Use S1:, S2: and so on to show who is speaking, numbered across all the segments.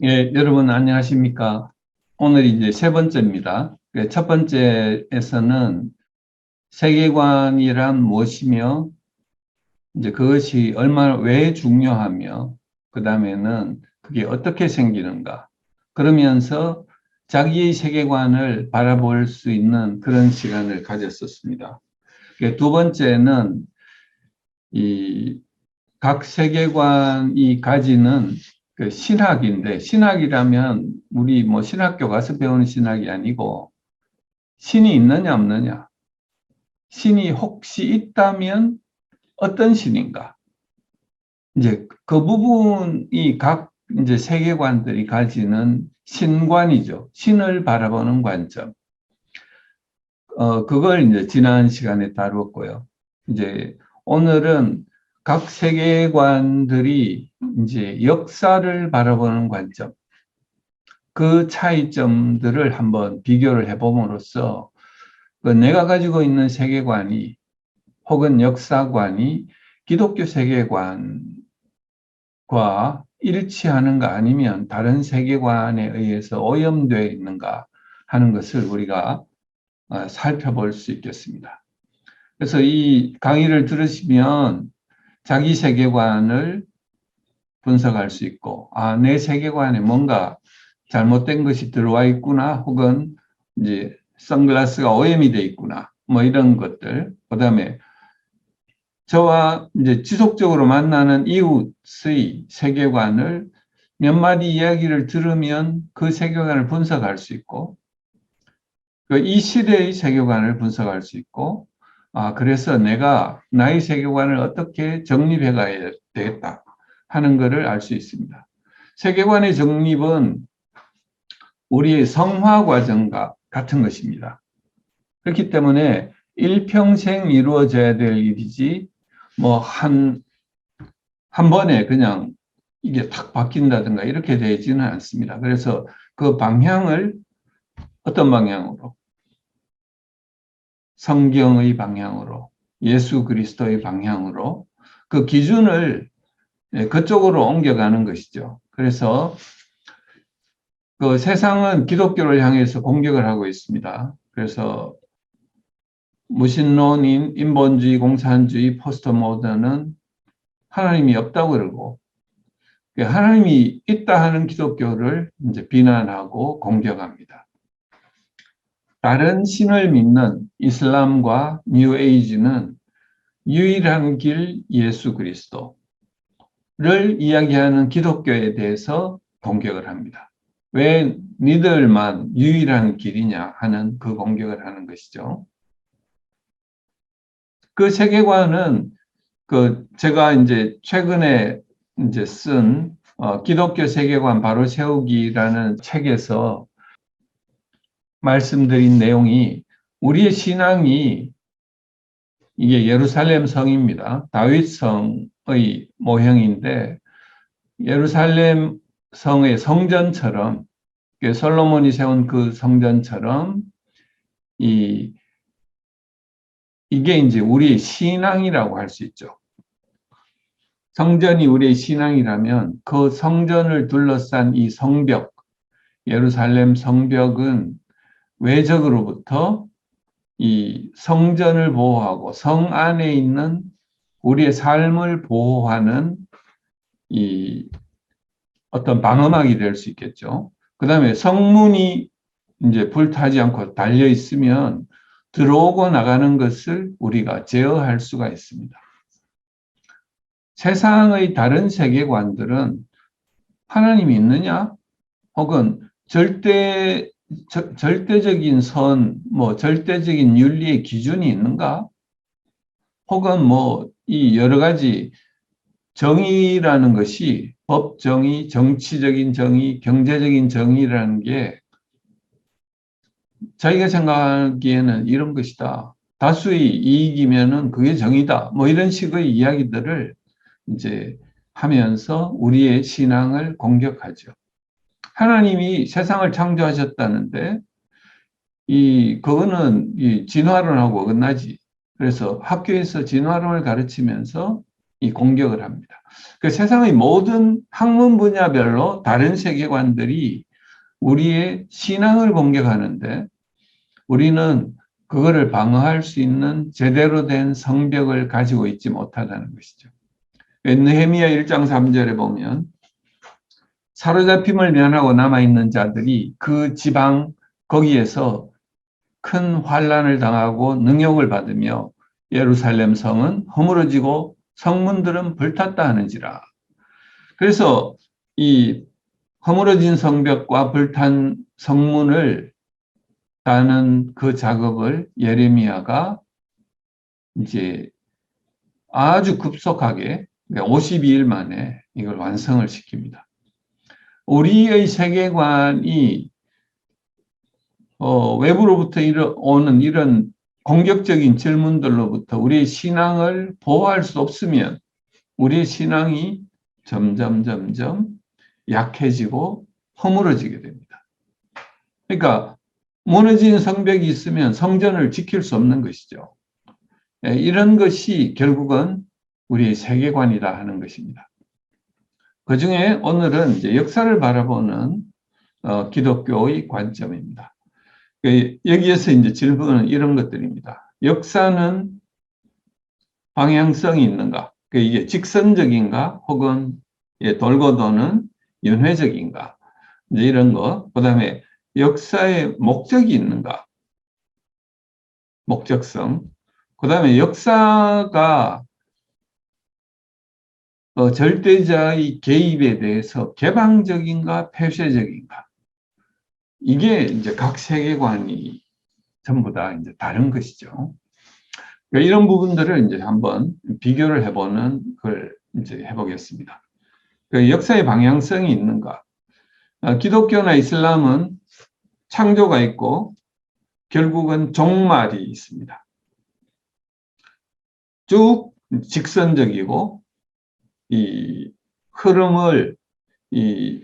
S1: 예, 여러분 안녕하십니까? 오늘 이제 세 번째입니다. 첫 번째에서는 세계관이란 무엇이며, 이제 그것이 얼마나 왜 중요하며, 그 다음에는 그게 어떻게 생기는가. 그러면서 자기의 세계관을 바라볼 수 있는 그런 시간을 가졌었습니다. 두 번째는 이 각 세계관이 가지는 그 신학인데, 신학이라면 우리 뭐 신학교 가서 배우는 신학이 아니고, 신이 있느냐 없느냐, 신이 혹시 있다면 어떤 신인가, 이제 그 부분이 각 이제 세계관들이 가지는 신관이죠. 신을 바라보는 관점. 그걸 이제 지난 시간에 다루었고요. 이제 오늘은 각 세계관들이 이제 역사를 바라보는 관점, 그 차이점들을 한번 비교를 해봄으로써 그 내가 가지고 있는 세계관이 혹은 역사관이 기독교 세계관과 일치하는가 아니면 다른 세계관에 의해서 오염되어 있는가 하는 것을 우리가 살펴볼 수 있겠습니다. 그래서 이 강의를 들으시면 자기 세계관을 분석할 수 있고, 내 세계관에 뭔가 잘못된 것이 들어와 있구나, 혹은 이제 선글라스가 오염이 돼 있구나, 뭐 이런 것들. 그다음에 저와 이제 지속적으로 만나는 이웃의 세계관을 몇 마디 이야기를 들으면 그 세계관을 분석할 수 있고, 이 시대의 세계관을 분석할 수 있고, 그래서 내가 나의 세계관을 어떻게 정립해 가야 되겠다 하는 것을 알 수 있습니다. 세계관의 정립은 우리의 성화 과정과 같은 것입니다. 그렇기 때문에 일평생 이루어져야 될 일이지, 뭐, 한 번에 그냥 이게 탁 바뀐다든가 이렇게 되지는 않습니다. 그래서 그 방향을 어떤 방향으로? 성경의 방향으로, 예수 그리스도의 방향으로 그 기준을 그쪽으로 옮겨가는 것이죠. 그래서 그 세상은 기독교를 향해서 공격을 하고 있습니다. 그래서 무신론인, 인본주의, 공산주의, 포스트 모던은 하나님이 없다고 그러고, 하나님이 있다 하는 기독교를 이제 비난하고 공격합니다. 다른 신을 믿는 이슬람과 뉴에이지는 유일한 길 예수 그리스도를 이야기하는 기독교에 대해서 공격을 합니다. 왜 니들만 유일한 길이냐 하는 그 공격을 하는 것이죠. 그 세계관은 제가 이제 최근에 이제 쓴 기독교 세계관 바로 세우기라는 책에서 말씀드린 내용이, 우리의 신앙이 이게 예루살렘 성입니다. 다윗 성의 모형인데, 예루살렘 성의 성전처럼, 솔로몬이 세운 그 성전처럼 이게 이제 우리의 신앙이라고 할 수 있죠. 성전이 우리의 신앙이라면 그 성전을 둘러싼 이 성벽, 예루살렘 성벽은 외적으로부터 이 성전을 보호하고 성 안에 있는 우리의 삶을 보호하는 이 어떤 방어막이 될 수 있겠죠. 그 다음에 성문이 이제 불타지 않고 달려 있으면 들어오고 나가는 것을 우리가 제어할 수가 있습니다. 세상의 다른 세계관들은 하나님이 있느냐? 혹은 절대적인 선, 뭐 절대적인 윤리의 기준이 있는가? 혹은 뭐 이 여러 가지 정의라는 것이 법 정의, 정치적인 정의, 경제적인 정의라는 게 자기가 생각하기에는 이런 것이다. 다수의 이익이면은 그게 정의다. 뭐 이런 식의 이야기들을 이제 하면서 우리의 신앙을 공격하죠. 하나님이 세상을 창조하셨다는데 그거는 이 진화론하고 어긋나지. 그래서 학교에서 진화론을 가르치면서 이 공격을 합니다. 그 세상의 모든 학문 분야별로 다른 세계관들이 우리의 신앙을 공격하는데 우리는 그거를 방어할 수 있는 제대로 된 성벽을 가지고 있지 못하다는 것이죠. 느헤미야 1장 3절에 보면 사로잡힘을 면하고 남아있는 자들이 그 지방 거기에서 큰 환난을 당하고 능욕을 받으며 예루살렘 성은 허물어지고 성문들은 불탔다 하는지라. 그래서 이 허물어진 성벽과 불탄 성문을 따는 그 작업을 예레미야가 이제 아주 급속하게 52일 만에 이걸 완성을 시킵니다. 우리의 세계관이 외부로부터 오는 이런 공격적인 질문들로부터 우리의 신앙을 보호할 수 없으면 우리의 신앙이 점점 약해지고 허물어지게 됩니다. 그러니까 무너진 성벽이 있으면 성전을 지킬 수 없는 것이죠. 이런 것이 결국은 우리의 세계관이다 하는 것입니다. 그 중에 오늘은 이제 역사를 바라보는 기독교의 관점입니다. 여기에서 이제 질문은 이런 것들입니다. 역사는 방향성이 있는가? 이게 직선적인가? 혹은 돌고 도는 윤회적인가? 이제 이런 거. 그 다음에 역사의 목적이 있는가? 목적성. 그 다음에 역사가 절대자의 개입에 대해서 개방적인가? 폐쇄적인가? 이게 이제 각 세계관이 전부 다 이제 다른 것이죠. 이런 부분들을 이제 한번 비교를 해보는 걸 이제 해보겠습니다. 역사의 방향성이 있는가? 기독교나 이슬람은 창조가 있고 결국은 종말이 있습니다. 쭉 직선적이고 이 흐름을 이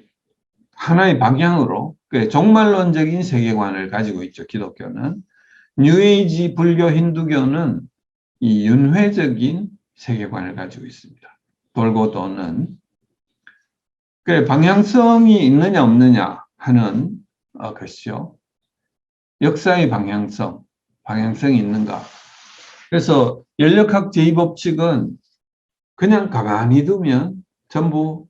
S1: 하나의 방향으로 종말론적인 세계관을 가지고 있죠. 기독교는. 뉴에이지, 불교, 힌두교는 이 윤회적인 세계관을 가지고 있습니다. 돌고 도는. 방향성이 있느냐 없느냐 하는 것이죠. 역사의 방향성이 있는가. 그래서 연력학 제2법칙은 그냥 가만히 두면 전부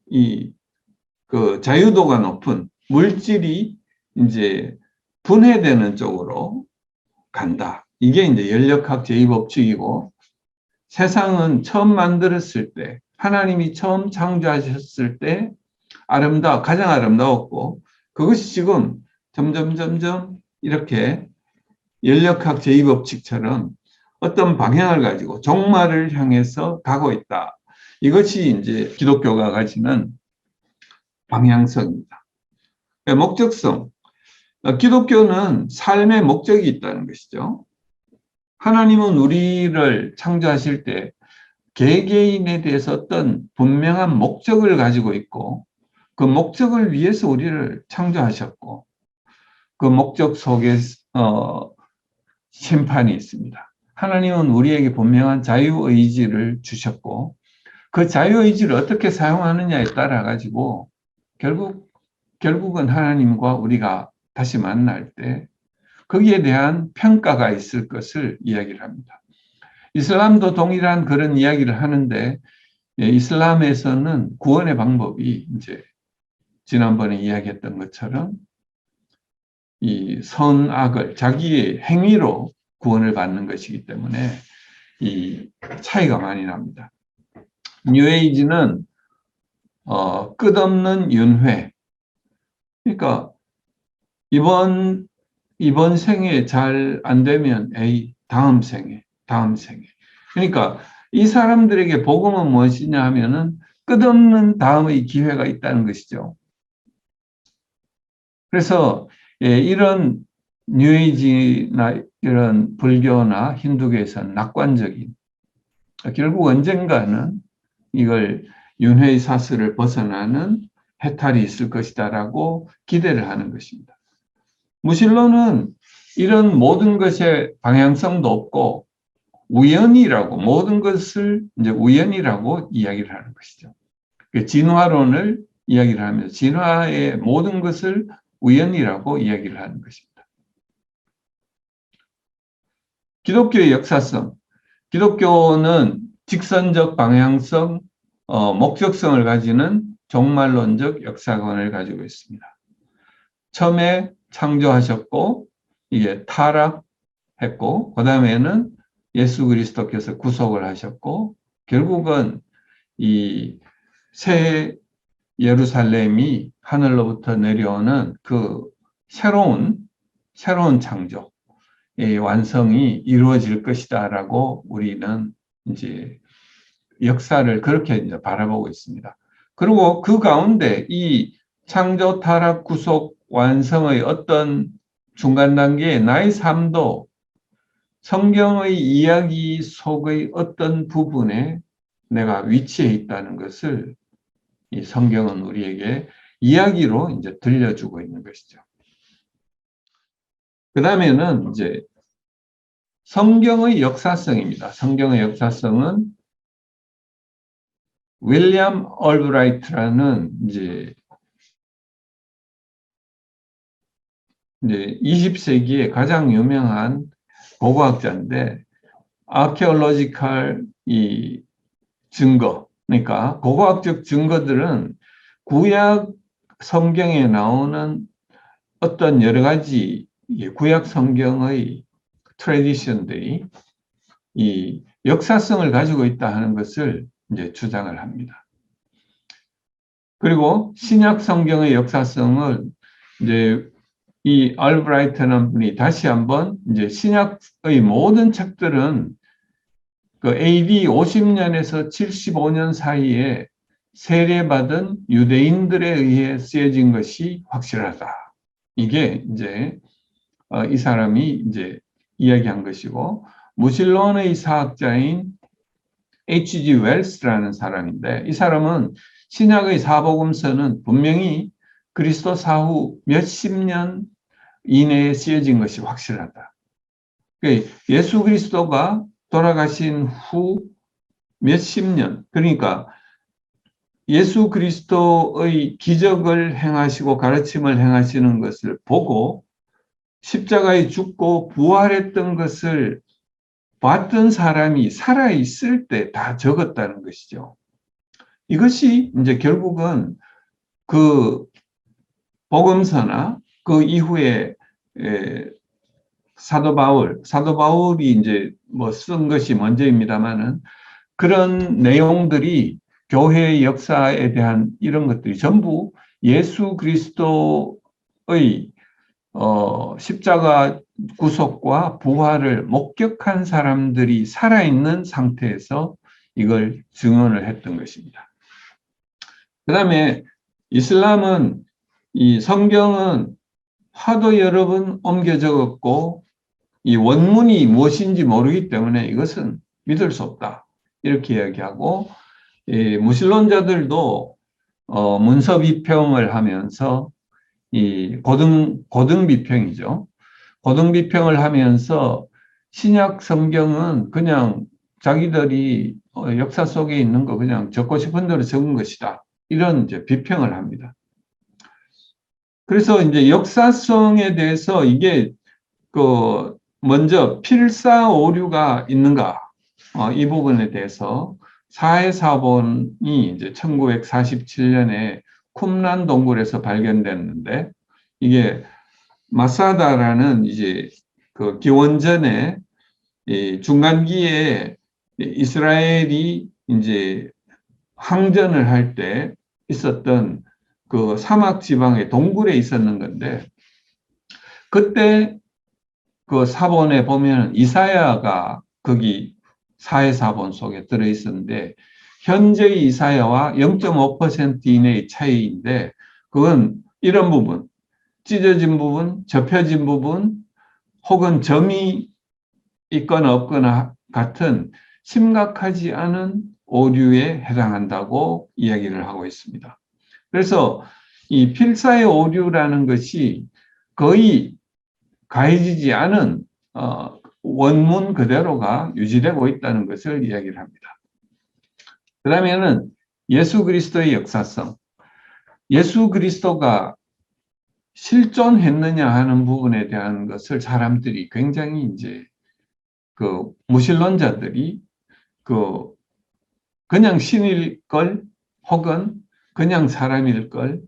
S1: 그 자유도가 높은 물질이 이제 분해되는 쪽으로 간다. 이게 이제 연력학 제2법칙이고 세상은 처음 만들었을 때 하나님이 처음 창조하셨을 때 가장 아름다웠고 그것이 지금 점점 이렇게 연력학 제2법칙처럼 어떤 방향을 가지고 종말을 향해서 가고 있다. 이것이 이제 기독교가 가지는 방향성입니다. 목적성. 기독교는 삶의 목적이 있다는 것이죠. 하나님은 우리를 창조하실 때 개개인에 대해서 어떤 분명한 목적을 가지고 있고 그 목적을 위해서 우리를 창조하셨고 그 목적 속에 심판이 있습니다. 하나님은 우리에게 분명한 자유의지를 주셨고 그 자유의지를 어떻게 사용하느냐에 따라 가지고 결국은 하나님과 우리가 다시 만날 때 거기에 대한 평가가 있을 것을 이야기를 합니다. 이슬람도 동일한 그런 이야기를 하는데 이슬람에서는 구원의 방법이 이제 지난번에 이야기했던 것처럼 이 선악을 자기의 행위로 구원을 받는 것이기 때문에 이 차이가 많이 납니다. 뉴에이지는 끝없는 윤회. 그러니까 이번 생에 잘 안 되면 다음 생에. 그러니까 이 사람들에게 복음은 무엇이냐 하면은 끝없는 다음의 기회가 있다는 것이죠. 그래서 이런 뉴에이지나 이런 불교나 힌두교에서는 낙관적인 결국 언젠가는 이걸 윤회의 사슬을 벗어나는 해탈이 있을 것이다라고 기대를 하는 것입니다. 무신론은 이런 모든 것의 방향성도 없고 우연이라고 모든 것을 이제 우연이라고 이야기를 하는 것이죠. 그 진화론을 이야기를 하면서 진화의 모든 것을 우연이라고 이야기를 하는 것입니다. 기독교의 역사성. 기독교는 직선적 방향성, 목적성을 가지는 종말론적 역사관을 가지고 있습니다. 처음에 창조하셨고 이게 타락했고 그 다음에는 예수 그리스도께서 구속을 하셨고 결국은 이 새 예루살렘이 하늘로부터 내려오는 그 새로운 창조의 완성이 이루어질 것이다라고 우리는 이제 역사를 그렇게 이제 바라보고 있습니다. 그리고 그 가운데 이 창조, 타락, 구속, 완성의 어떤 중간 단계에 나의 삶도 성경의 이야기 속의 어떤 부분에 내가 위치해 있다는 것을 이 성경은 우리에게 이야기로 이제 들려주고 있는 것이죠. 그 다음에는 이제 성경의 역사성입니다. 성경의 역사성은 윌리엄 얼브라이트라는 이제 20세기의 가장 유명한 고고학자인데, 아케올로지컬 이 증거, 그러니까 고고학적 증거들은 구약 성경에 나오는 어떤 여러 가지 구약 성경의 트래디션들이 이 역사성을 가지고 있다 하는 것을 이제 주장을 합니다. 그리고 신약 성경의 역사성을 이제 이 알브라이트라는 분이 다시 한번 이제 신약의 모든 책들은 그 AD 50년에서 75년 사이에 세례받은 유대인들에 의해 쓰여진 것이 확실하다. 이게 이제 이 사람이 이제 이야기한 것이고, 무신론의 사학자인 H.G. 웰스라는 사람인데, 이 사람은 신약의 사복음서는 분명히 그리스도 사후 몇십 년 이내에 쓰여진 것이 확실하다. 예수 그리스도가 돌아가신 후 몇십 년, 그러니까 예수 그리스도의 기적을 행하시고 가르침을 행하시는 것을 보고 십자가에 죽고 부활했던 것을 봤던 사람이 살아있을 때 다 적었다는 것이죠. 이것이 이제 결국은 그 복음서나 그 이후에 사도 바울이 이제 뭐 쓴 것이 먼저입니다만은 그런 내용들이 교회의 역사에 대한 이런 것들이 전부 예수 그리스도의 십자가 구속과 부활을 목격한 사람들이 살아있는 상태에서 이걸 증언을 했던 것입니다. 그 다음에 이슬람은 이 성경은 하도 여러 번 옮겨 적었고 이 원문이 무엇인지 모르기 때문에 이것은 믿을 수 없다. 이렇게 이야기하고, 무신론자들도 문서 비평을 하면서 이 고등 비평이죠. 고등 비평을 하면서 신약 성경은 그냥 자기들이 역사 속에 있는 거 그냥 적고 싶은 대로 적은 것이다. 이런 이제 비평을 합니다. 그래서 이제 역사성에 대해서 이게 그 먼저 필사오류가 있는가, 이 부분에 대해서 사해사본이 이제 1947년에 쿰란 동굴에서 발견됐는데, 이게 마사다라는 이제 그 기원전에 중간기에 이스라엘이 이제 항전을 할 때 있었던 그 사막 지방의 동굴에 있었는 건데, 그때 그 사본에 보면 이사야가 거기 사해사본 속에 들어 있었는데, 현재의 이사야와 0.5% 이내의 차이인데, 그건 이런 부분, 찢어진 부분, 접혀진 부분, 혹은 점이 있거나 없거나 같은 심각하지 않은 오류에 해당한다고 이야기를 하고 있습니다. 그래서 이 필사의 오류라는 것이 거의 가해지지 않은 원문 그대로가 유지되고 있다는 것을 이야기를 합니다. 그 다음에는 예수 그리스도의 역사성, 예수 그리스도가 실존했느냐 하는 부분에 대한 것을 사람들이 굉장히 이제 그 무신론자들이 그 그냥 신일 걸 혹은 그냥 사람일 걸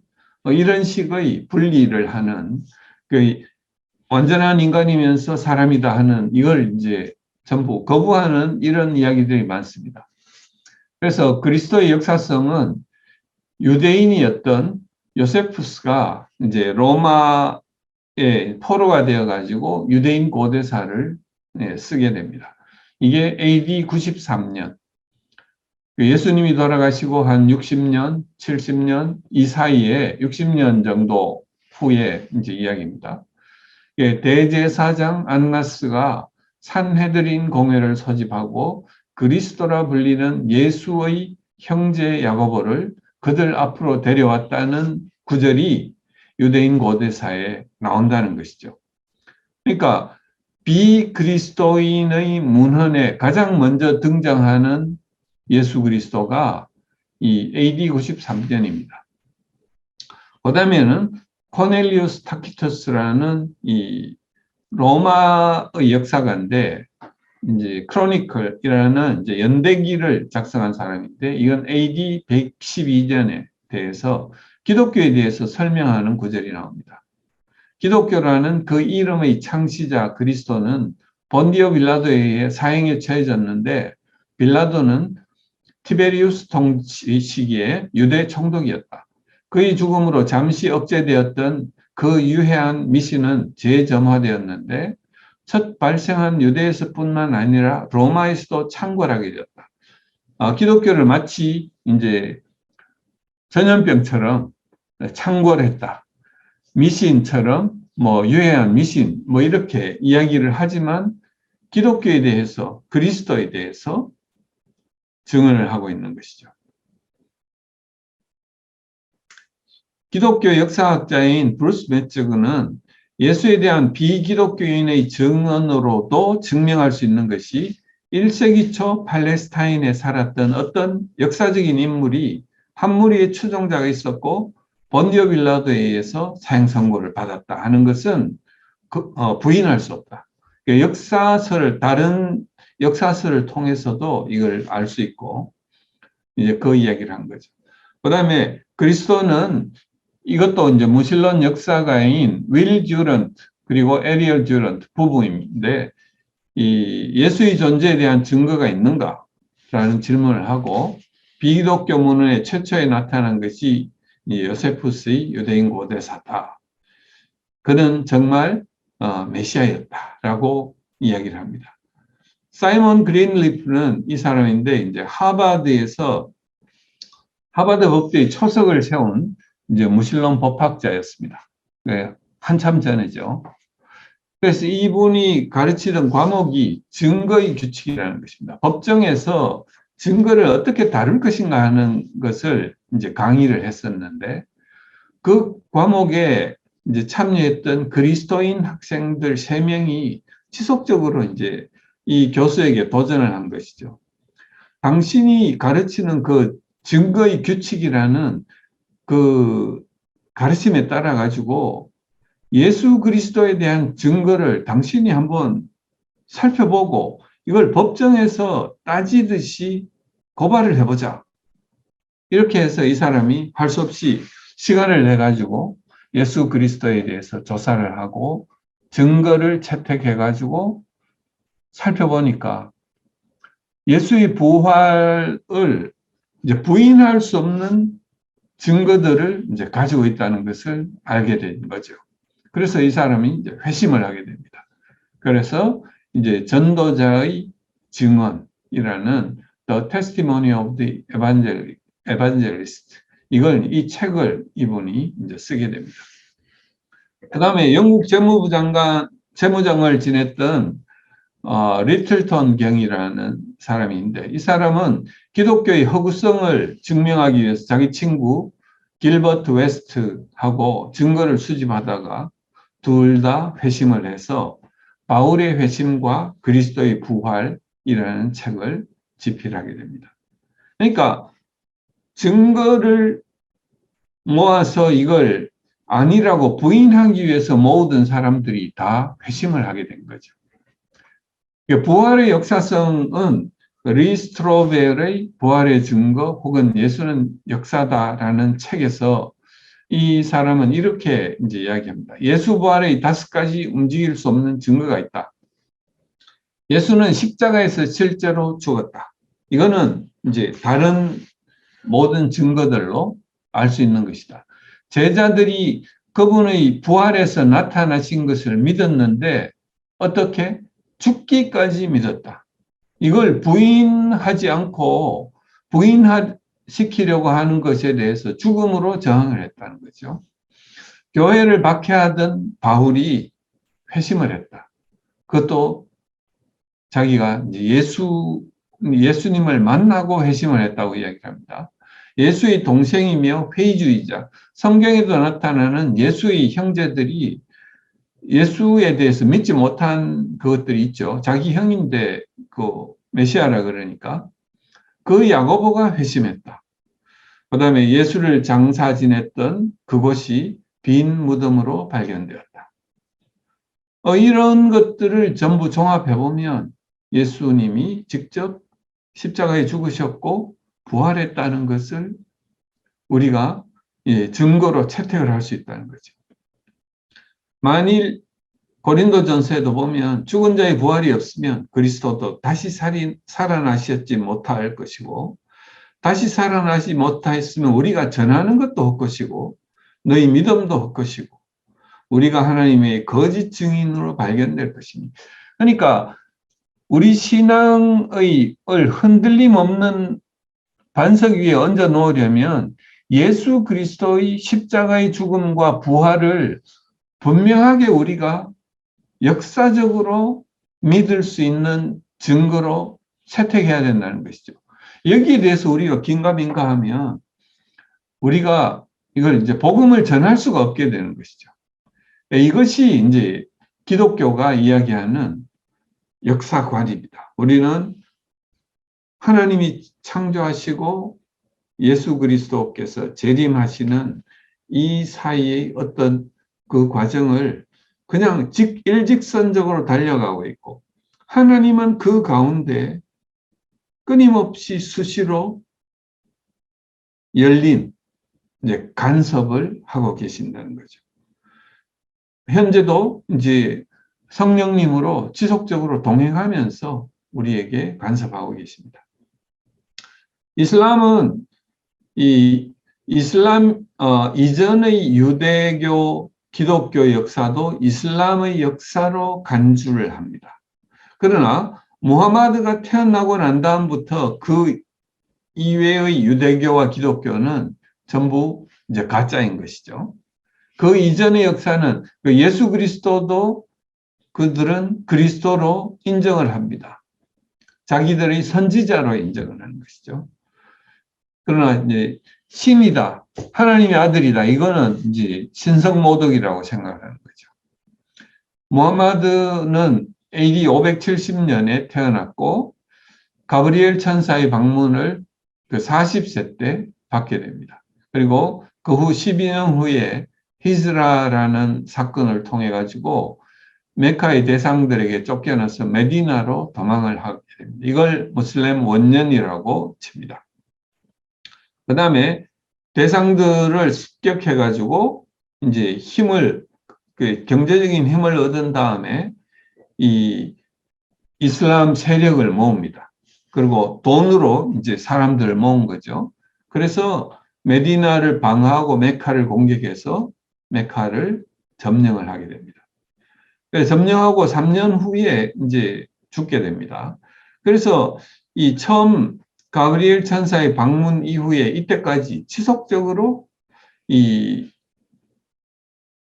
S1: 이런 식의 분리를 하는 그 완전한 인간이면서 사람이다 하는 이걸 이제 전부 거부하는 이런 이야기들이 많습니다. 그래서 그리스도의 역사성은 유대인이었던 요세푸스가 이제 로마의 포로가 되어 가지고 유대인 고대사를 쓰게 됩니다. 이게 AD 93년 예수님이 돌아가시고 한 60년, 70년 이 사이에 60년 정도 후에 이제 이야기입니다. 대제사장 안나스가 산헤드린 공회를 소집하고 그리스도라 불리는 예수의 형제 야고보를 그들 앞으로 데려왔다는 구절이 유대인 고대사에 나온다는 것이죠. 그러니까 비그리스도인의 문헌에 가장 먼저 등장하는 예수 그리스도가 이 AD 93년입니다. 그 다음에는 코넬리우스 타키투스라는 이 로마의 역사가인데 이제 크로니클이라는 이제 연대기를 작성한 사람인데 이건 AD 112년에 대해서 기독교에 대해서 설명하는 구절이 나옵니다. 기독교라는 그 이름의 창시자 그리스도는 본디오 빌라도에 의해 사형에 처해졌는데 빌라도는 티베리우스 통치 시기에 유대 총독이었다. 그의 죽음으로 잠시 억제되었던 그 유해한 미신은 재점화되었는데 첫 발생한 유대에서뿐만 아니라 로마에서도 창궐하게 되었다. 기독교를 마치 이제 전염병처럼 창궐했다. 미신처럼 뭐 유해한 미신 뭐 이렇게 이야기를 하지만 기독교에 대해서 그리스도에 대해서 증언을 하고 있는 것이죠. 기독교 역사학자인 브루스 매츠그는 예수에 대한 비기독교인의 증언으로도 증명할 수 있는 것이 1세기 초 팔레스타인에 살았던 어떤 역사적인 인물이 한 무리의 추종자가 있었고 본디오 빌라도에 의해서 사형 선고를 받았다 하는 것은 부인할 수 없다. 역사서를 다른 역사서를 통해서도 이걸 알 수 있고 이제 그 이야기를 한 거죠. 그다음에 그리스도는 이것도 이제 무신론 역사가인 윌 듀런트 그리고 에리얼 듀런트 부부인데 이 예수의 존재에 대한 증거가 있는가라는 질문을 하고 비기독교 문헌에 최초에 나타난 것이 이 요세푸스의 유대인 고대사다. 그는 정말 메시아였다라고 이야기를 합니다. 사이먼 그린리프는 이 사람인데 이제 하버드에서 하버드 법대의 초석을 세운 이제 무신론 법학자였습니다. 네, 한참 전이죠. 그래서 이분이 가르치던 과목이 증거의 규칙이라는 것입니다. 법정에서 증거를 어떻게 다룰 것인가 하는 것을 이제 강의를 했었는데 그 과목에 이제 참여했던 그리스도인 학생들 3명이 지속적으로 이제 이 교수에게 도전을 한 것이죠. 당신이 가르치는 그 증거의 규칙이라는 그 가르침에 따라 가지고 예수 그리스도에 대한 증거를 당신이 한번 살펴보고 이걸 법정에서 따지듯이 고발을 해보자. 이렇게 해서 이 사람이 할 수 없이 시간을 내 가지고 예수 그리스도에 대해서 조사를 하고 증거를 채택해 가지고 살펴보니까 예수의 부활을 이제 부인할 수 없는 증거들을 이제 가지고 있다는 것을 알게 된 거죠. 그래서 이 사람이 이제 회심을 하게 됩니다. 그래서 이제 전도자의 증언이라는 The Testimony of the Evangelist 이걸 이 책을 이분이 이제 쓰게 됩니다. 그다음에 영국 재무장을 지냈던 리틀턴 경이라는 사람인데 이 사람은 기독교의 허구성을 증명하기 위해서 자기 친구 길버트 웨스트하고 증거를 수집하다가 둘 다 회심을 해서 바울의 회심과 그리스도의 부활이라는 책을 집필하게 됩니다. 그러니까 증거를 모아서 이걸 아니라고 부인하기 위해서 모든 사람들이 다 회심을 하게 된 거죠. 부활의 역사성은 리 스트로벨의 부활의 증거 혹은 예수는 역사다라는 책에서 이 사람은 이렇게 이제 이야기합니다. 예수 부활의 5가지 움직일 수 없는 증거가 있다. 예수는 십자가에서 실제로 죽었다. 이거는 이제 다른 모든 증거들로 알 수 있는 것이다. 제자들이 그분의 부활에서 나타나신 것을 믿었는데 어떻게? 죽기까지 믿었다. 이걸 부인하지 않고 부인시키려고 하는 것에 대해서 죽음으로 저항을 했다는 거죠. 교회를 박해하던 바울이 회심을 했다. 그것도 자기가 예수님을 만나고 회심을 했다고 이야기합니다. 예수의 동생이며 회의주의자, 성경에도 나타나는 예수의 형제들이 예수에 대해서 믿지 못한 그것들이 있죠. 자기 형인데 그 메시아라 그러니까 그 야고보가 회심했다. 그 다음에 예수를 장사 지냈던 그곳이 빈 무덤으로 발견되었다. 이런 것들을 전부 종합해보면 예수님이 직접 십자가에 죽으셨고 부활했다는 것을 우리가 증거로 채택을 할 수 있다는 거죠. 만일 고린도전서에도 보면 죽은 자의 부활이 없으면 그리스도도 다시 살아나셨지 못할 것이고 다시 살아나지 못하였으면 우리가 전하는 것도 헛것이고 너희 믿음도 헛것이고 우리가 하나님의 거짓 증인으로 발견될 것입니다. 그러니까 우리 신앙의 흔들림 없는 반석 위에 얹어 놓으려면 예수 그리스도의 십자가의 죽음과 부활을 분명하게 우리가 역사적으로 믿을 수 있는 증거로 채택해야 된다는 것이죠. 여기에 대해서 우리가 긴가민가하면 우리가 이걸 이제 복음을 전할 수가 없게 되는 것이죠. 이것이 이제 기독교가 이야기하는 역사관입니다. 우리는 하나님이 창조하시고 예수 그리스도께서 재림하시는 이 사이의 어떤 그 과정을 그냥 일직선적으로 달려가고 있고 하나님은 그 가운데 끊임없이 수시로 열린 이제 간섭을 하고 계신다는 거죠. 현재도 이제 성령님으로 지속적으로 동행하면서 우리에게 간섭하고 계십니다. 이슬람은 이슬람 이전의 유대교, 기독교 역사도 이슬람의 역사로 간주를 합니다. 그러나 무하마드가 태어나고 난 다음부터 그 이외의 유대교와 기독교는 전부 이제 가짜인 것이죠. 그 이전의 역사는 예수 그리스도도 그들은 그리스도로 인정을 합니다. 자기들의 선지자로 인정을 하는 것이죠. 그러나 이제 신이다, 하나님의 아들이다, 이거는 이제 신성모독이라고 생각하는 거죠. 무함마드는 AD 570년에 태어났고 가브리엘 천사의 방문을 그 40세 때 받게 됩니다. 그리고 그 후 12년 후에 히즈라라는 사건을 통해 가지고 메카의 대상들에게 쫓겨나서 메디나로 도망을 하게 됩니다. 이걸 무슬림 원년이라고 칩니다. 그 다음에 대상들을 습격해 가지고 이제 그 경제적인 힘을 얻은 다음에 이 이슬람 세력을 모읍니다. 그리고 돈으로 이제 사람들을 모은 거죠. 그래서 메디나를 방어하고 메카를 공격해서 메카를 점령을 하게 됩니다. 점령하고 3년 후에 이제 죽게 됩니다. 그래서 이 처음 가브리엘 천사의 방문 이후에 이때까지 지속적으로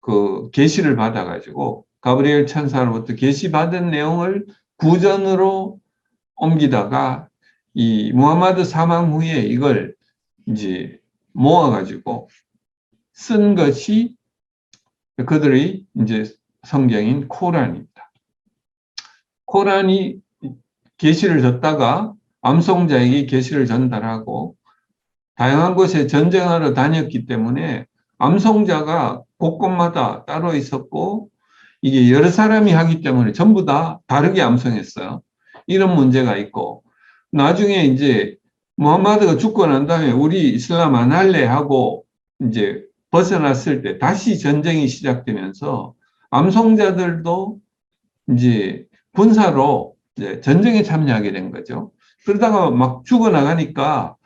S1: 그 계시를 받아가지고 가브리엘 천사로부터 계시 받은 내용을 구전으로 옮기다가 이 무하마드 사망 후에 이걸 이제 모아가지고 쓴 것이 그들의 이제 성경인 코란입니다. 코란이 계시를 줬다가 암송자에게 계시를 전달하고 다양한 곳에 전쟁하러 다녔기 때문에 암송자가 곳곳마다 따로 있었고 이게 여러 사람이 하기 때문에 전부 다 다르게 암송했어요. 이런 문제가 있고 나중에 이제 무함마드가 죽고 난 다음에 우리 이슬람 안 할래 하고 이제 벗어났을 때 다시 전쟁이 시작되면서 암송자들도 이제 군사로 이제 전쟁에 참여하게 된 거죠. 그러다가 막 죽어나가니까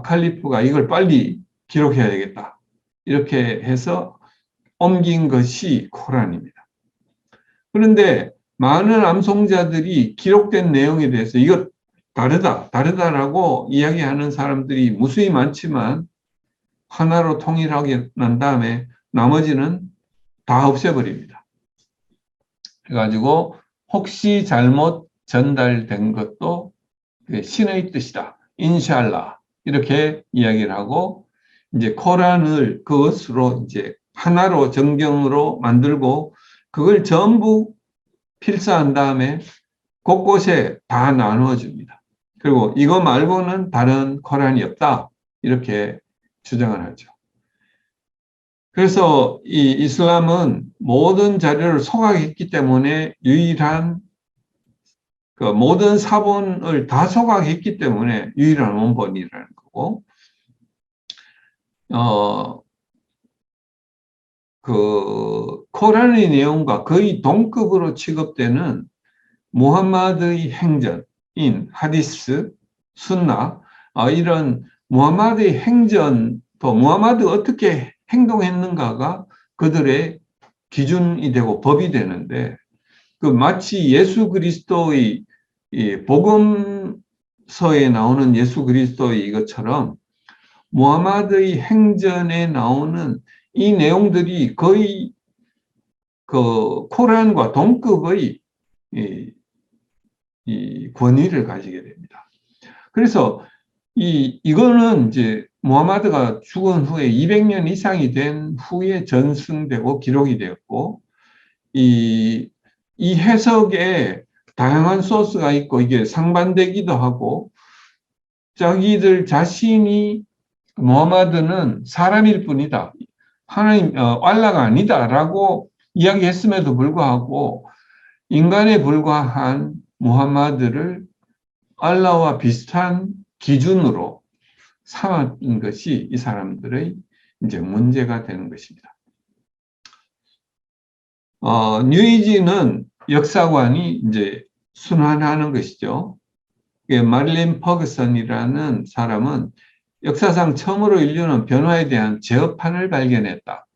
S1: 칼리프가 이걸 빨리 기록해야 되겠다. 이렇게 해서 옮긴 것이 코란입니다. 그런데 많은 암송자들이 기록된 내용에 대해서 이것 다르다라고 이야기하는 사람들이 무수히 많지만 하나로 통일하게 난 다음에 나머지는 다 없애버립니다. 그래가지고 혹시 잘못 전달된 것도 신의 뜻이다. 인샬라. 이렇게 이야기를 하고 이제 코란을 그것으로 이제 하나로 정경으로 만들고 그걸 전부 필사한 다음에 곳곳에 다 나누어 줍니다. 그리고 이거 말고는 다른 코란이 없다. 이렇게 주장을 하죠. 그래서 이 이슬람은 모든 자료를 소각했기 때문에 유일한 그 모든 사본을 다 소각했기 때문에 유일한 원본이라는 거고, 그 코란의 내용과 거의 동급으로 취급되는 무함마드의 행전인 하디스, 순나, 이런 무함마드의 행전, 또 무함마드가 어떻게 행동했는가가 그들의 기준이 되고 법이 되는데, 그 마치 예수 그리스도의 이 복음서에 나오는 예수 그리스도의 이것처럼 무하마드의 행전에 나오는 이 내용들이 거의 그 코란과 동급의 이 권위를 가지게 됩니다. 그래서 이거는 이제 무하마드가 죽은 후에 200년 이상이 된 후에 전승되고 기록이 되었고 이 해석에 다양한 소스가 있고 이게 상반되기도 하고 자기들 자신이 무하마드는 사람일 뿐이다. 하나님 알라가 아니다라고 이야기했음에도 불구하고 인간에 불과한 무하마드를 알라와 비슷한 기준으로 삼은 것이 이 사람들의 이제 문제가 되는 것입니다. 뉴에이지는 역사관이 이제 순환하는 것이죠. 마릴린 퍼거슨이라는 사람은 역사상 처음으로 인류는 변화에 대한 제어판을 발견했다.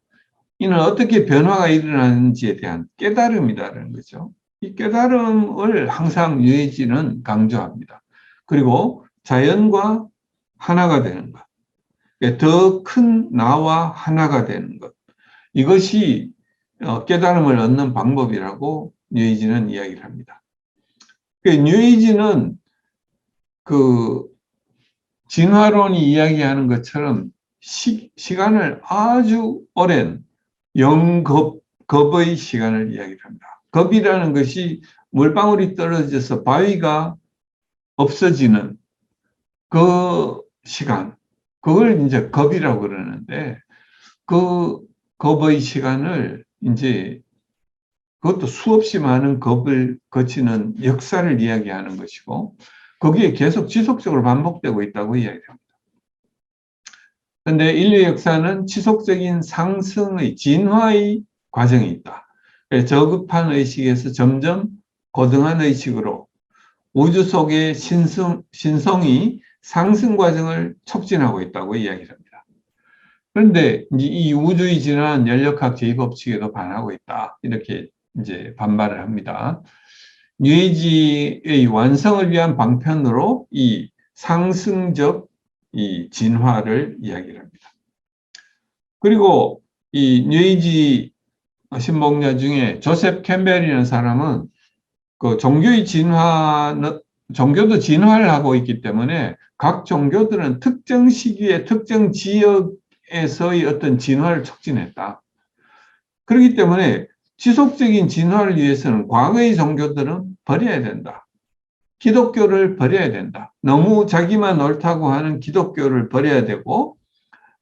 S1: 이는 어떻게 변화가 일어나는지에 대한 깨달음이라는 거죠. 이 깨달음을 항상 뉴에이지는 강조합니다. 그리고 자연과 하나가 되는 것, 더 큰 나와 하나가 되는 것, 이것이 깨달음을 얻는 방법이라고 뉴에이지는 이야기를 합니다. 뉴에이지는 그 진화론이 이야기하는 것처럼 시간을 아주 오랜 영겁의 시간을 이야기를 합니다. 겁이라는 것이 물방울이 떨어져서 바위가 없어지는 그 시간, 그걸 이제 겁이라고 그러는데 그 겁의 시간을 이제 그것도 수없이 많은 겁을 거치는 역사를 이야기하는 것이고 거기에 계속 지속적으로 반복되고 있다고 이야기합니다. 그런데 인류 역사는 지속적인 상승의 진화의 과정이 있다. 저급한 의식에서 점점 고등한 의식으로 우주 속의 신성이 상승 과정을 촉진하고 있다고 이야기합니다. 그런데 이 우주의 진화는 연력학 제2법칙에도 반하고 있다. 이렇게 이제 반발을 합니다. 뉴에이지의 완성을 위한 방편으로 이 상승적 이 진화를 이야기를 합니다. 그리고 이 뉴에이지 신봉자 중에 조셉 캠벨이라는 사람은 그 종교의 종교도 진화를 하고 있기 때문에 각 종교들은 특정 시기에 특정 지역에서의 어떤 진화를 촉진했다. 그렇기 때문에 지속적인 진화를 위해서는 과거의 종교들은 버려야 된다. 기독교를 버려야 된다. 너무 자기만 옳다고 하는 기독교를 버려야 되고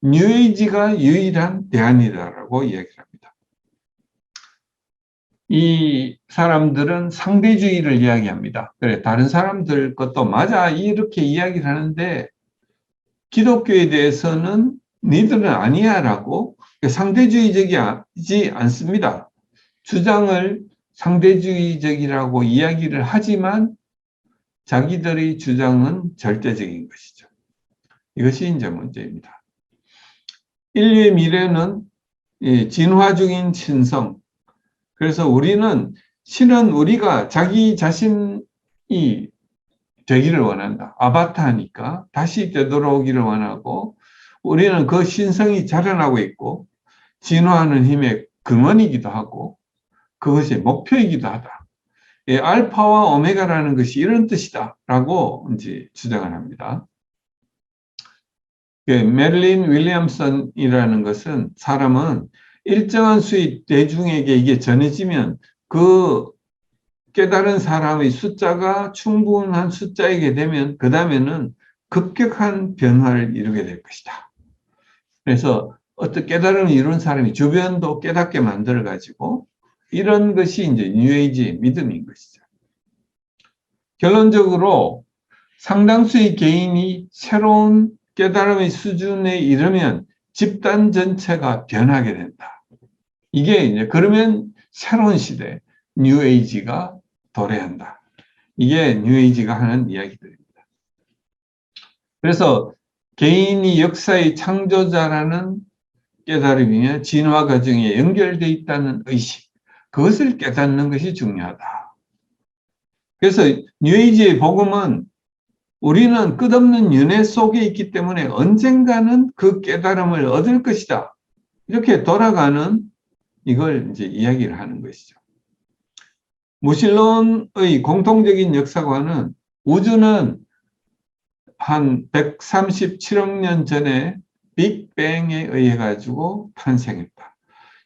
S1: 뉴에이지가 유일한 대안이다라고 이야기를 합니다. 이 사람들은 상대주의를 이야기합니다. 그래, 다른 사람들 것도 맞아 이렇게 이야기를 하는데 기독교에 대해서는 니들은 아니야라고 상대주의적이지 않습니다. 주장을 상대주의적이라고 이야기를 하지만 자기들의 주장은 절대적인 것이죠. 이것이 이제 문제입니다. 인류의 미래는 진화 중인 신성. 그래서 신은 우리가 자기 자신이 되기를 원한다. 아바타니까 다시 되돌아오기를 원하고 우리는 그 신성이 자라나고 있고 진화하는 힘의 근원이기도 하고 그것이 목표이기도 하다. 알파와 오메가라는 것이 이런 뜻이다라고 이제 주장을 합니다. 메릴린 윌리엄슨이라는 것은 사람은 일정한 수의 대중에게 이게 전해지면 그 깨달은 사람의 숫자가 충분한 숫자이게 되면 그 다음에는 급격한 변화를 이루게 될 것이다. 그래서 어떤 깨달음을 이룬 사람이 주변도 깨닫게 만들어 가지고 이런 것이 이제 뉴에이지의 믿음인 것이죠. 결론적으로 상당수의 개인이 새로운 깨달음의 수준에 이르면 집단 전체가 변하게 된다. 이게 이제 그러면 새로운 시대, 뉴에이지가 도래한다. 이게 뉴에이지가 하는 이야기들입니다. 그래서 개인이 역사의 창조자라는 깨달음이며 진화 과정에 연결되어 있다는 의식, 그것을 깨닫는 것이 중요하다. 그래서 뉴에이지의 복음은 우리는 끝없는 윤회 속에 있기 때문에 언젠가는 그 깨달음을 얻을 것이다. 이렇게 돌아가는 이걸 이제 이야기를 하는 것이죠. 무신론의 공통적인 역사관은 우주는 한 137억 년 전에 빅뱅에 의해 가지고 탄생했다.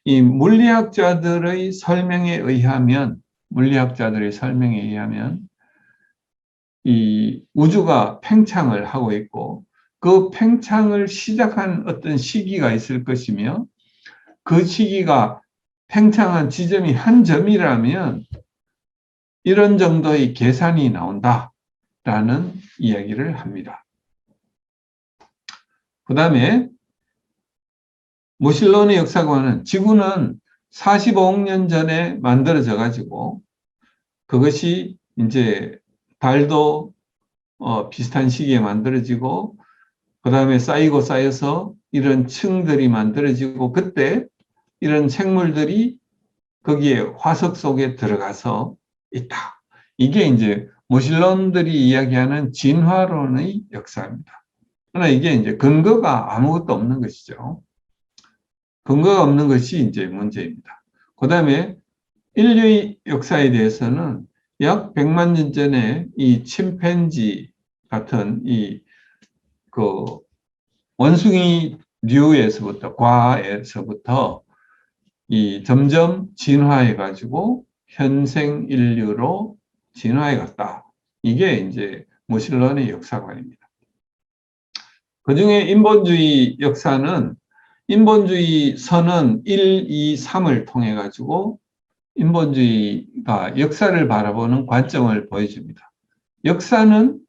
S1: 이 물리학자들의 설명에 의하면 이 우주가 팽창을 하고 있고 그 팽창을 시작한 어떤 시기가 있을 것이며 그 시기가 팽창한 지점이 한 점이라면 이런 정도의 계산이 나온다라는 이야기를 합니다. 그 다음에 무신론의 역사관은 지구는 45억 년 전에 만들어져 가지고 그것이 이제 달도 비슷한 시기에 만들어지고 그 다음에 쌓이고 쌓여서 이런 층들이 만들어지고 그때 이런 생물들이 거기에 화석 속에 들어가서 있다. 이게 이제 무신론들이 이야기하는 진화론의 역사입니다. 그러나 이게 이제 근거가 아무것도 없는 것이죠. 근거가 없는 것이 이제 문제입니다. 그 다음에 인류의 역사에 대해서는 약 100만 년 전에 이 침팬지 같은 그 원숭이류에서부터 과에서부터 점점 진화해 가지고 현생 인류로 진화해 갔다. 이게 이제 무신론의 역사관입니다. 그중에 인본주의 역사는 인본주의 선언 1, 2, 3을 통해 가지고 인본주의가 역사를 바라보는 관점을 보여줍니다. 역사는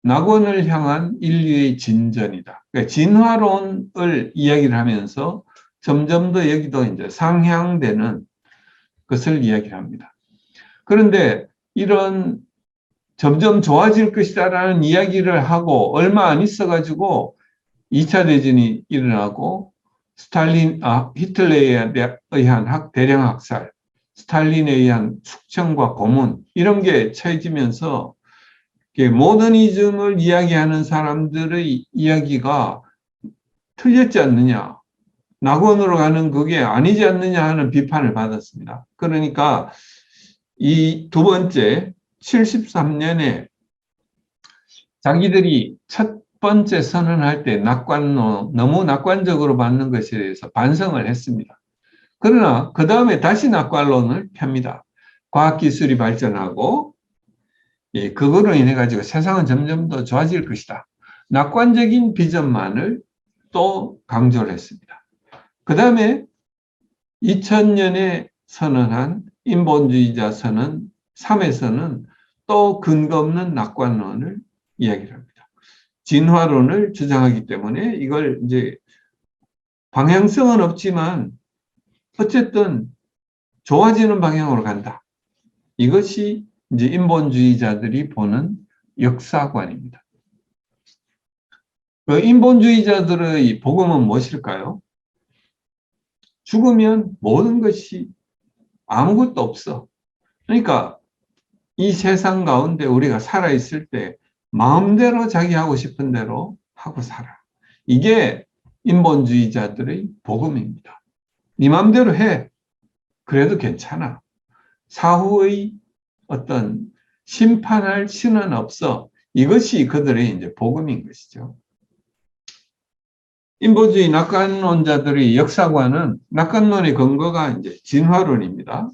S1: 낙원을 향한 인류의 진전이다. 그러니까 진화론을 이야기를 하면서 점점 더 여기도 이제 상향되는 것을 이야기를 합니다. 그런데 이런 점점 좋아질 것이다라는 이야기를 하고 얼마 안 있어가지고 2차 대전이 일어나고 히틀러에 의한 대량 학살, 스탈린에 의한 숙청과 고문 이런 게 처해지면서 모더니즘을 이야기하는 사람들의 이야기가 틀렸지 않느냐, 낙원으로 가는 그게 아니지 않느냐 하는 비판을 받았습니다. 그러니까 이 두 번째 73년에 자기들이 첫 번째 선언할 때 너무 낙관적으로 받는 것에 대해서 반성을 했습니다. 그러나 그 다음에 다시 낙관론을 펴니다. 과학기술이 발전하고 예, 그거로 인해 가지고 세상은 점점 더 좋아질 것이다. 낙관적인 비전만을 또 강조를 했습니다. 그 다음에 2000년에 선언한 인본주의자 선언 3에서는 또 근거 없는 낙관론을 이야기를 합니다. 진화론을 주장하기 때문에 이걸 이제 방향성은 없지만 어쨌든 좋아지는 방향으로 간다. 이것이 이제 인본주의자들이 보는 역사관입니다. 그 인본주의자들의 복음은 무엇일까요? 죽으면 모든 것이 아무것도 없어. 그러니까 이 세상 가운데 우리가 살아있을 때 마음대로 자기 하고 싶은 대로 하고 살아. 이게 인본주의자들의 복음입니다. 네 마음대로 해. 그래도 괜찮아. 사후의 어떤 심판할 신은 없어. 이것이 그들의 이제 복음인 것이죠. 인본주의 낙관론자들의 역사관은 낙관론의 근거가 이제 진화론입니다.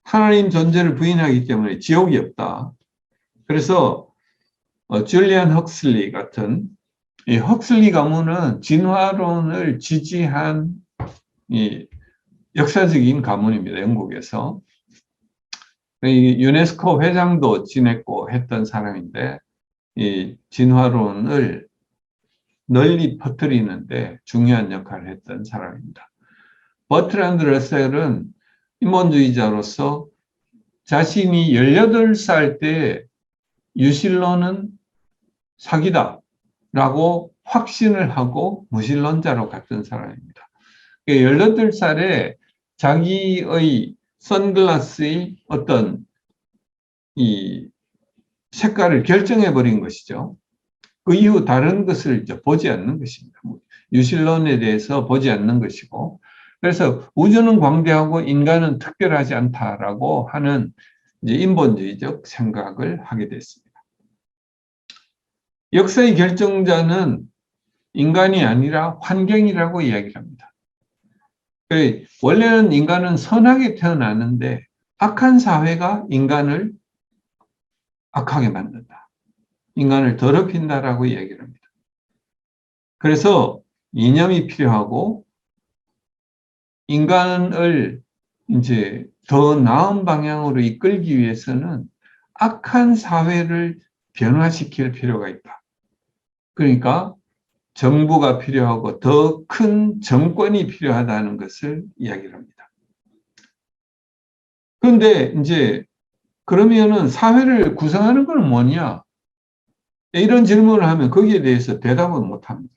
S1: 하나님 존재를 부인하기 때문에 지옥이 없다. 그래서 줄리안 헉슬리 같은 이 헉슬리 가문은 진화론을 지지한 이 역사적인 가문입니다. 영국에서. 이 유네스코 회장도 지냈고 했던 사람인데 이 진화론을 널리 퍼뜨리는데 중요한 역할을 했던 사람입니다. 버트란드 러셀은 인본주의자로서 자신이 18살 때 유실론은 사기다 라고 확신을 하고 무신론자로 갔던 사람입니다. 18살에 자기의 선글라스의 어떤 이 색깔을 결정해 버린 것이죠. 그 이후 다른 것을 이제 보지 않는 것입니다. 유실론에 대해서 보지 않는 것이고, 그래서 우주는 광대하고 인간은 특별하지 않다라고 하는 이제 인본주의적 생각을 하게 됐습니다. 역사의 결정자는 인간이 아니라 환경이라고 이야기를 합니다. 원래는 인간은 선하게 태어나는데 악한 사회가 인간을 악하게 만든다. 인간을 더럽힌다라고 이야기를 합니다. 그래서 이념이 필요하고 인간을 이제 더 나은 방향으로 이끌기 위해서는 악한 사회를 변화시킬 필요가 있다. 그러니까 정부가 필요하고 더 큰 정권이 필요하다는 것을 이야기를 합니다. 그런데 이제 그러면은 사회를 구성하는 건 뭐냐? 이런 질문을 하면 거기에 대해서 대답은 못 합니다.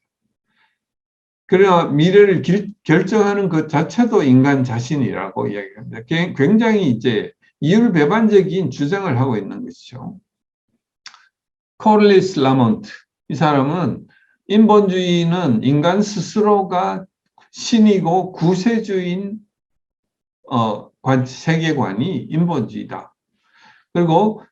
S1: 그러나 미래를 결정하는 것 자체도 인간 자신이라고 이야기합니다. 굉장히 이제 이율배반적인 주장을 하고 있는 것이죠. 코를리스 라몬트, 이 사람은 인본주의는 인간 스스로가 신이고 구세주인 세계관이 인본주의다. 그리고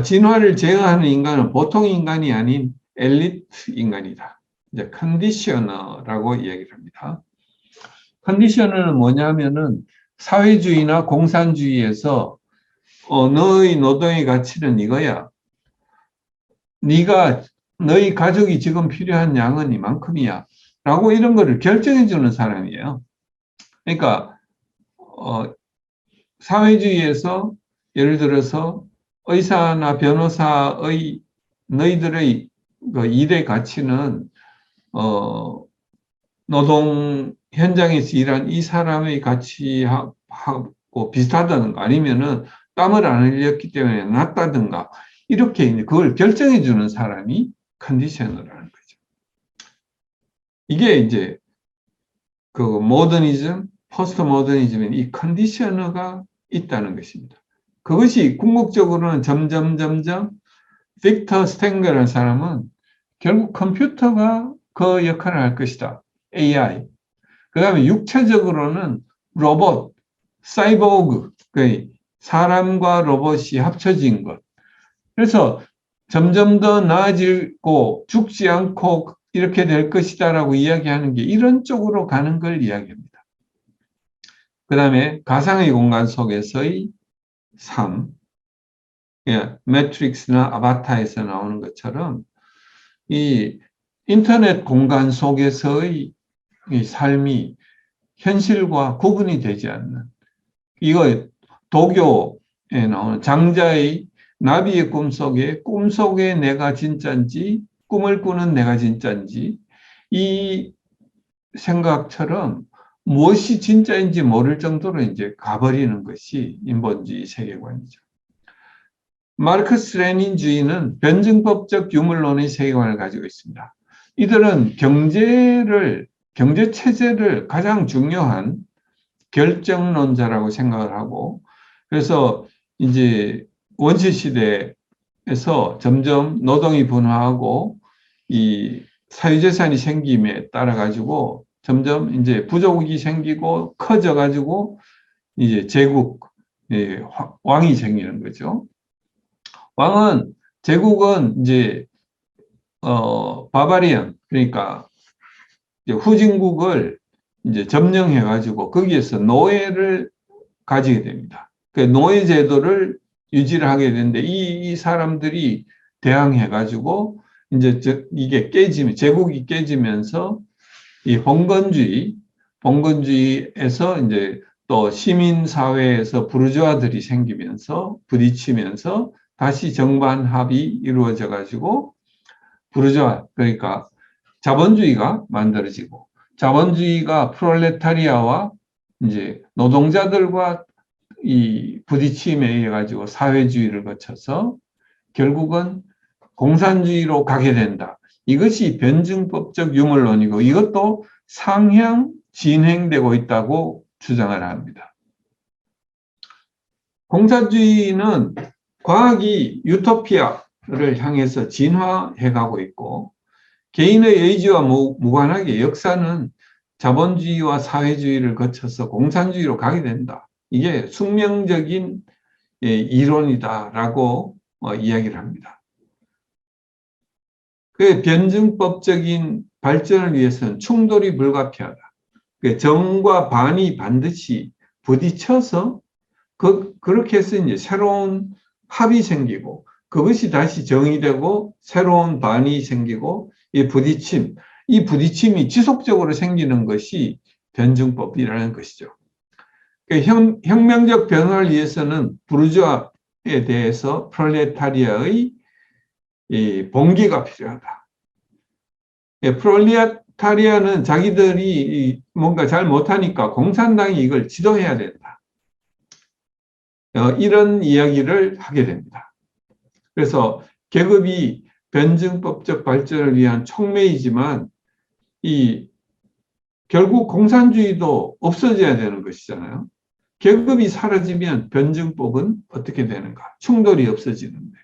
S1: 진화를 제어하는 인간은 보통 인간이 아닌 엘리트 인간이다. 이제 컨디셔너라고 이야기를 합니다. 컨디셔너는 뭐냐면은 사회주의나 공산주의에서 너의 노동의 가치는 이거야. 네가 너희 가족이 지금 필요한 양은 이만큼이야. 라고 이런 거를 결정해 주는 사람이에요. 그러니까 사회주의에서 예를 들어서 의사나 변호사의 너희들의 그 일의 가치는 노동 현장에서 일한 이 사람의 가치하고 비슷하다든가 아니면은 땀을 안 흘렸기 때문에 낫다든가 이렇게 이제 그걸 결정해 주는 사람이 컨디셔너라는 거죠. 이게 이제 그 모더니즘, 포스트 모더니즘인 이 컨디셔너가 있다는 것입니다. 그것이 궁극적으로는 점점 빅터 스탱거라는 사람은 결국 컴퓨터가 그 역할을 할 것이다. AI. 그 다음에 육체적으로는 로봇, 사이보그, 사람과 로봇이 합쳐진 것. 그래서 점점 더 나아지고 죽지 않고 이렇게 될 것이다라고 이야기하는 게 이런 쪽으로 가는 걸 이야기합니다. 그 다음에 가상의 공간 속에서의 삶, 예, 매트릭스나 아바타에서 나오는 것처럼 이 인터넷 공간 속에서의 이 삶이 현실과 구분이 되지 않는, 이거 도교에 나오는 장자의 나비의 꿈속에 내가 진짜인지 꿈을 꾸는 내가 진짜인지, 이 생각처럼 무엇이 진짜인지 모를 정도로 이제 가버리는 것이 인본주의 세계관이죠. 마르크스 레닌주의는 변증법적 유물론의 세계관을 가지고 있습니다. 이들은 경제 체제를 가장 중요한 결정론자라고 생각을 하고, 그래서 이제 원시 시대에서 점점 노동이 분화하고 이 사유재산이 생김에 따라 가지고 점점 이제 부족이 생기고 커져 가지고 이제 제국, 왕이 생기는 거죠. 제국은 이제 바바리안, 그러니까 이제 후진국을 이제 점령해 가지고 거기에서 노예를 가지게 됩니다. 그 노예 제도를 유지를 하게 되는데 이 사람들이 대항해 가지고 이제 이게 제국이 깨지면서 이 봉건주의에서 이제 또 시민 사회에서 부르주아들이 생기면서 부딪히면서 다시 정반 합이 이루어져 가지고 부르주아, 그러니까 자본주의가 만들어지고, 자본주의가 프롤레타리아와 이제 노동자들과 이 부딪힘에 의해 가지고 사회주의를 거쳐서 결국은 공산주의로 가게 된다. 이것이 변증법적 유물론이고 이것도 상향 진행되고 있다고 주장을 합니다. 공산주의는 과학이 유토피아를 향해서 진화해 가고 있고, 개인의 의지와 무관하게 역사는 자본주의와 사회주의를 거쳐서 공산주의로 가게 된다. 이게 숙명적인 이론이다라고 이야기를 합니다. 그 변증법적인 발전을 위해서는 충돌이 불가피하다. 정과 반이 반드시 부딪혀서 그렇게 해서 이제 새로운 합이 생기고 그것이 다시 정의되고 새로운 반이 생기고 이 부딪힘이 지속적으로 생기는 것이 변증법이라는 것이죠. 혁명적 변화를 위해서는 부르주아에 대해서 프롤레타리아의 봉기가 필요하다. 프롤레타리아는 자기들이 뭔가 잘 못하니까 공산당이 이걸 지도해야 된다. 이런 이야기를 하게 됩니다. 그래서 계급이 변증법적 발전을 위한 촉매이지만 결국 공산주의도 없어져야 되는 것이잖아요. 계급이 사라지면 변증법은 어떻게 되는가? 충돌이 없어지는데.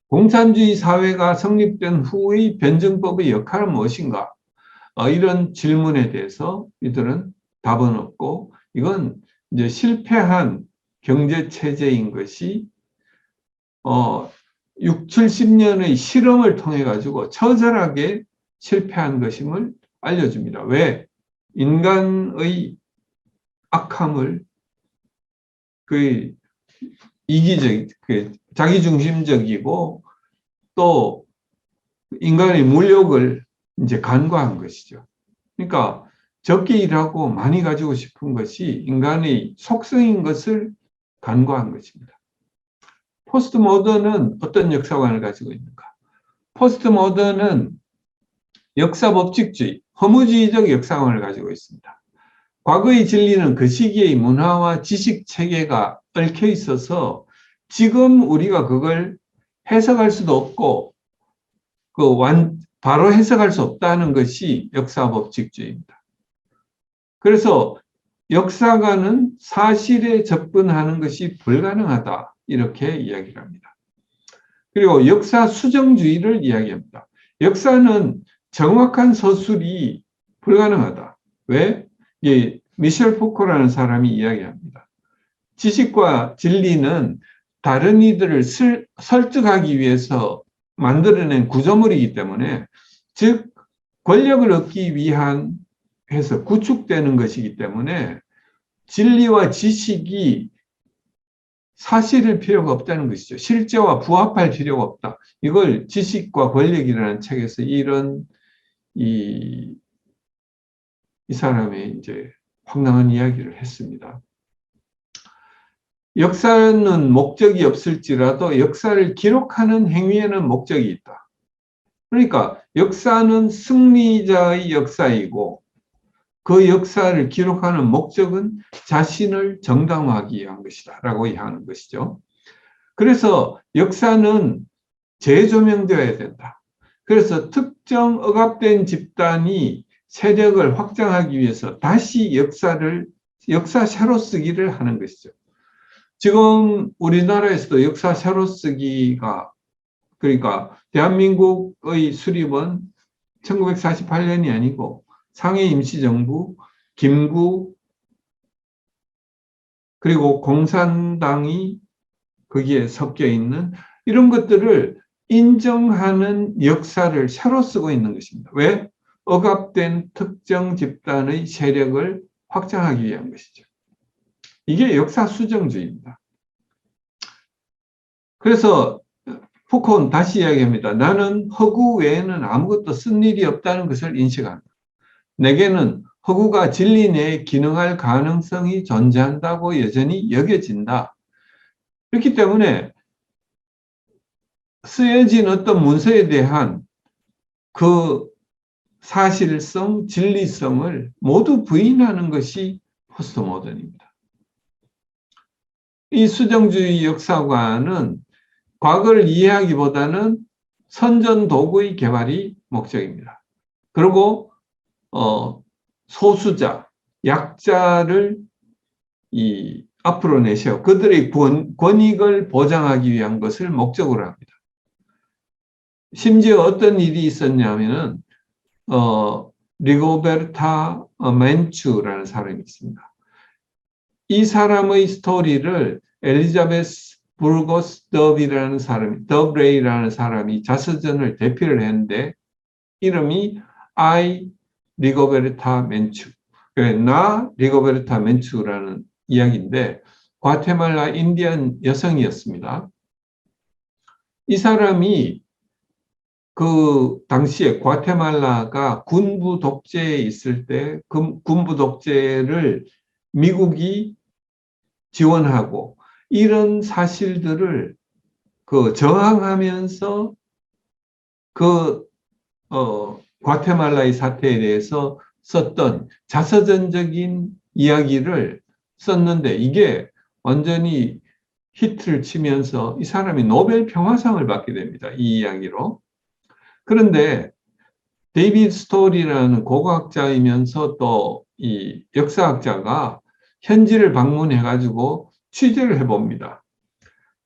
S1: 공산주의 사회가 성립된 후의 변증법의 역할은 무엇인가? 이런 질문에 대해서 이들은 답은 없고, 이건 이제 실패한 경제 체제인 것이 6, 70년의 실험을 통해 가지고 처절하게 실패한 것임을 알려줍니다. 왜? 인간의 악함을 자기중심적이고 또 인간의 물욕을 이제 간과한 것이죠. 그러니까 적게 일하고 많이 가지고 싶은 것이 인간의 속성인 것을 간과한 것입니다. 포스트 모던은 어떤 역사관을 가지고 있는가? 포스트 모던은 역사 법칙주의, 허무주의적 역사관을 가지고 있습니다. 과거의 진리는 그 시기의 문화와 지식 체계가 얽혀 있어서 지금 우리가 그걸 해석할 수도 없고 바로 해석할 수 없다는 것이 역사 법칙주의입니다. 그래서 역사가는 사실에 접근하는 것이 불가능하다, 이렇게 이야기를 합니다. 그리고 역사 수정주의를 이야기합니다. 역사는 정확한 서술이 불가능하다. 왜? 미셸 포코라는 사람이 이야기합니다. 지식과 진리는 다른 이들을 설득하기 위해서 만들어낸 구조물이기 때문에, 즉 권력을 얻기 위한 해서 구축되는 것이기 때문에 진리와 지식이 사실일 필요가 없다는 것이죠. 실제와 부합할 필요가 없다. 이걸 지식과 권력이라는 책에서 이, 이 사람의 이제 황당한 이야기를 했습니다. 역사는 목적이 없을지라도 역사를 기록하는 행위에는 목적이 있다. 그러니까 역사는 승리자의 역사이고 그 역사를 기록하는 목적은 자신을 정당화하기 위한 것이다 라고 이해하는 것이죠. 그래서 역사는 재조명되어야 된다. 그래서 특정 억압된 집단이 세력을 확장하기 위해서 다시 역사 샤로 쓰기를 하는 것이죠. 지금 우리나라에서도 역사 샤로 쓰기가, 그러니까 대한민국의 수립은 1948년이 아니고 상해 임시정부, 김구, 그리고 공산당이 거기에 섞여 있는 이런 것들을 인정하는 역사를 샤로 쓰고 있는 것입니다. 왜? 억압된 특정 집단의 세력을 확장하기 위한 것이죠. 이게 역사 수정주의입니다. 그래서 푸코는 다시 이야기합니다. 나는 허구 외에는 아무것도 쓴 일이 없다는 것을 인식한다. 내게는 허구가 진리 내에 기능할 가능성이 존재한다고 여전히 여겨진다. 그렇기 때문에 쓰여진 어떤 문서에 대한 그 사실성, 진리성을 모두 부인하는 것이 포스트 모던입니다. 이 수정주의 역사관은 과거를 이해하기보다는 선전 도구의 개발이 목적입니다. 그리고 소수자, 약자를 앞으로 내세워 그들의 권익을 보장하기 위한 것을 목적으로 합니다. 심지어 어떤 일이 있었냐면은 리고베르타 멘추라는 사람이 있습니다. 이 사람의 스토리를 엘리자베스 부르고스 더브레이라는 사람이 자서전을 대필을 했는데 이름이 I 리고베르타 멘추, 나 리고베르타 멘추라는 이야기인데 과테말라 인디언 여성이었습니다. 이 사람이 그 당시에 과테말라가 군부 독재에 있을 때 군부 독재를 미국이 지원하고 이런 사실들을 저항하면서 과테말라의 사태에 대해서 썼던 자서전적인 이야기를 썼는데 이게 완전히 히트를 치면서 이 사람이 노벨 평화상을 받게 됩니다. 이 이야기로. 그런데 데이비드 스토리라는 고고학자이면서 또 이 역사학자가 현지를 방문해 가지고 취재를 해봅니다.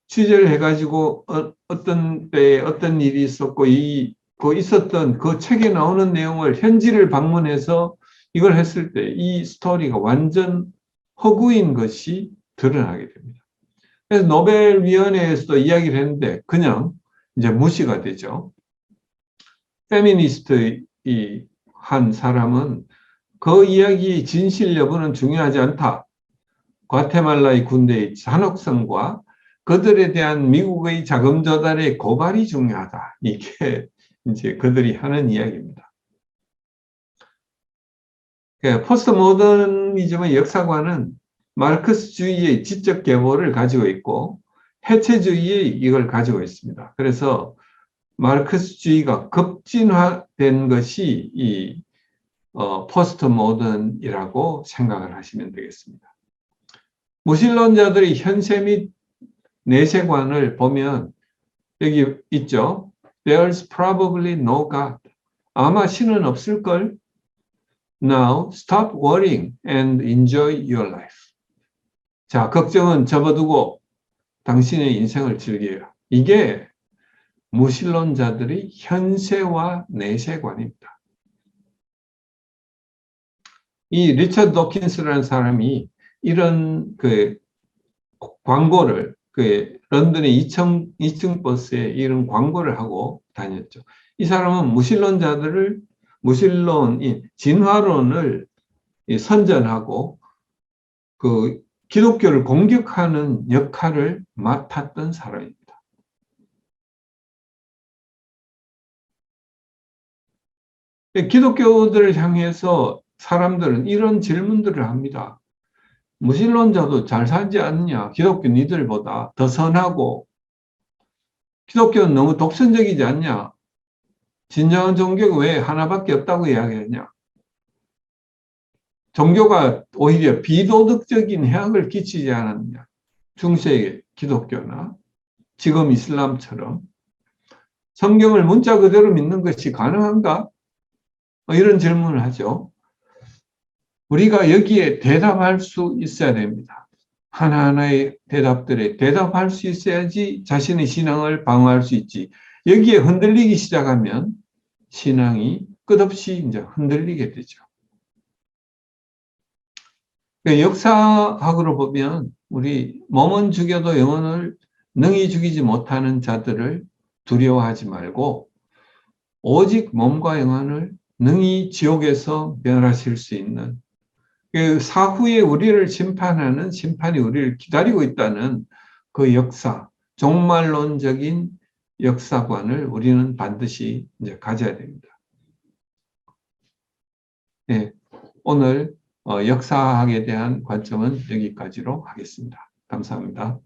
S1: 취재를 해가지고 어떤 때에 어떤 일이 있었고 있었던 그 책에 나오는 내용을 현지를 방문해서 이걸 했을 때 이 스토리가 완전 허구인 것이 드러나게 됩니다. 그래서 노벨위원회에서도 이야기를 했는데 그냥 이제 무시가 되죠. 페미니스트 한 사람은 그 이야기 진실 여부는 중요하지 않다. 과테말라의 군대의 잔혹성과 그들에 대한 미국의 자금 조달의 고발이 중요하다. 이게 이제 그들이 하는 이야기입니다. 포스트 모더니즘의 역사관은 마르크스주의의 지적 계보를 가지고 있고 해체주의의 이걸 가지고 있습니다. 그래서 마르크스주의가 급진화된 것이 이 포스트 모던이라고 생각을 하시면 되겠습니다. 무신론자들의 현세 및 내세관을 보면 여기 있죠. There's probably no God. 아마 신은 없을걸. Now stop worrying and enjoy your life. 자, 걱정은 접어두고 당신의 인생을 즐겨요. 이게 무신론자들의 현세와 내세관입니다. 이 리처드 도킨스라는 사람이 이런 광고를 런던의 2층 버스에 이런 광고를 하고 다녔죠. 이 사람은 진화론을 선전하고 기독교를 공격하는 역할을 맡았던 사람입니다. 기독교들을 향해서 사람들은 이런 질문들을 합니다. 무신론자도 잘 살지 않냐? 기독교 니들보다 더 선하고, 기독교는 너무 독선적이지 않냐? 진정한 종교가 왜 하나밖에 없다고 이야기하냐? 종교가 오히려 비도덕적인 해악을 끼치지 않았냐? 중세의 기독교나 지금 이슬람처럼 성경을 문자 그대로 믿는 것이 가능한가? 이런 질문을 하죠. 우리가 여기에 대답할 수 있어야 됩니다. 하나하나의 대답들에 대답할 수 있어야지 자신의 신앙을 방어할 수 있지. 여기에 흔들리기 시작하면 신앙이 끝없이 이제 흔들리게 되죠. 역사학으로 보면 우리 몸은 죽여도 영혼을 능히 죽이지 못하는 자들을 두려워하지 말고 오직 몸과 영혼을 능히 지옥에서 멸하실 수 있는 그 사후에 우리를 심판하는 심판이 우리를 기다리고 있다는 그 역사, 종말론적인 역사관을 우리는 반드시 이제 가져야 됩니다. 네, 오늘 역사학에 대한 관점은 여기까지로 하겠습니다. 감사합니다.